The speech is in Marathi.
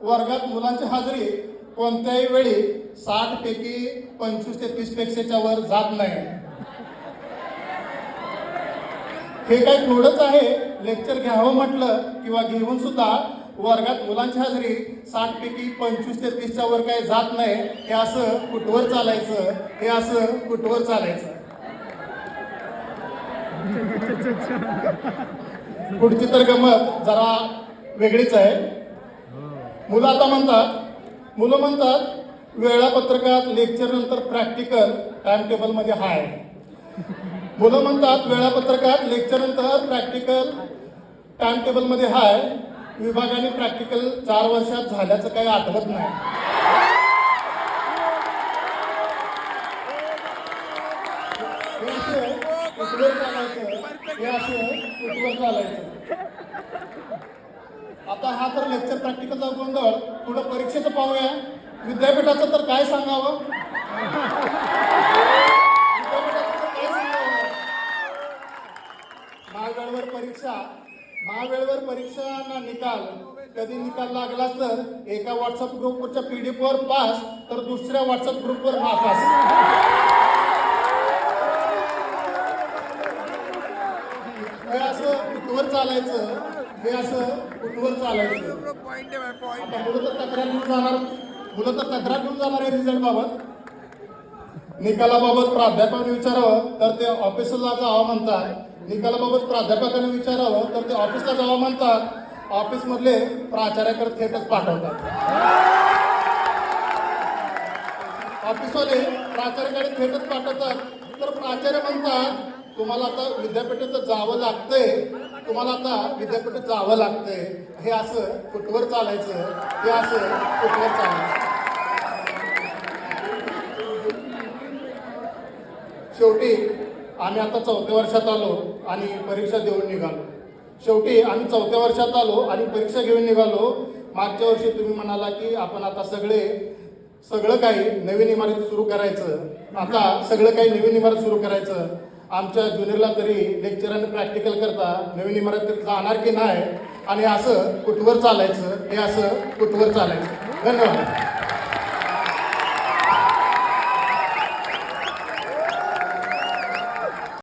वर्गात मुलांची हाजरी कोणत्याही वेळी 60 पैकी 25 ते 30 पेक्षाच्या वर जात नाही. हे काही थोडंच आहे. लेक्चर घ्यावं म्हटलं किंवा घेऊन सुद्धा वर्गात मुलांची हाजरी 60 पैकी 25 ते 30च्या वर काही जात नाही. हे असं कुठवर चालायचं, हे असं कुठवर चालायचं. पुढची तर गमत जरा वेगळीच आहे. मुलं म्हणतात वेळापत्रकात लेक्चर नंतर प्रॅक्टिकल टाइम टेबल मध्ये हाय. मुलं म्हणतात वेळापत्रकात लेक्चर नंतर प्रॅक्टिकल टाइम टेबल मध्ये हाय. विभागाने प्रॅक्टिकल 4 वर्षात झाल्याचं काही आठवत नाही. हे असं कुठवर चालायचं. आता हा तर लेक्चर प्रॅक्टिकलचा गोंधळ. पुढे परीक्षेचं पाहूया. विद्यापीठाचं तर काय सांगावं. महावेळेवर परीक्षा निकाल कधी निकाल लागला तर एका व्हॉट्सअप ग्रुपवरच्या PDF वर पास तर दुसऱ्या व्हॉट्सअप ग्रुपवर नापास. हे असं कुठवर चालायचं, हे असं कुठवर चालायचं. मुलं तर तक्रार घेऊन जाणार आहे रिझल्ट बाबत. निकालाबाबत प्राध्यापकांनी विचारावं तर ते ऑफिसला जावं म्हणतात. निकालाबाबत प्राध्यापकांनी विचारावं तर ते ऑफिसला जावं म्हणतात. ऑफिसमधले प्राचार्याकडे थेटच पाठवतात. ऑफिसवाले प्राचार्याकडे थेटच पाठवतात. तर प्राचार्य म्हणतात तुम्हाला आता विद्यापीठात जावं लागतंय, तुम्हाला आता विद्यापीठात जावं लागतंय. हे असं कुठवर चालायचं, हे असं कुठवर चालायचं. शेवटी आम्ही आता 4थ्या वर्षात आलो आणि परीक्षा देऊन निघालो. परीक्षा घेऊन निघालो. मागच्या वर्षी तुम्ही म्हणाला की आपण आता सगळं काही नवीन इमारत सुरू करायचं. आता सगळं काही नवीन इमारत सुरू करायचं. आमच्या ज्युनियरला तरी लेक्चर आणि प्रॅक्टिकल करता नवीन इमारत जाणार की नाही आणि असं कुठवर चालायचं, हे असं कुठवर चालायचं. धन्यवाद.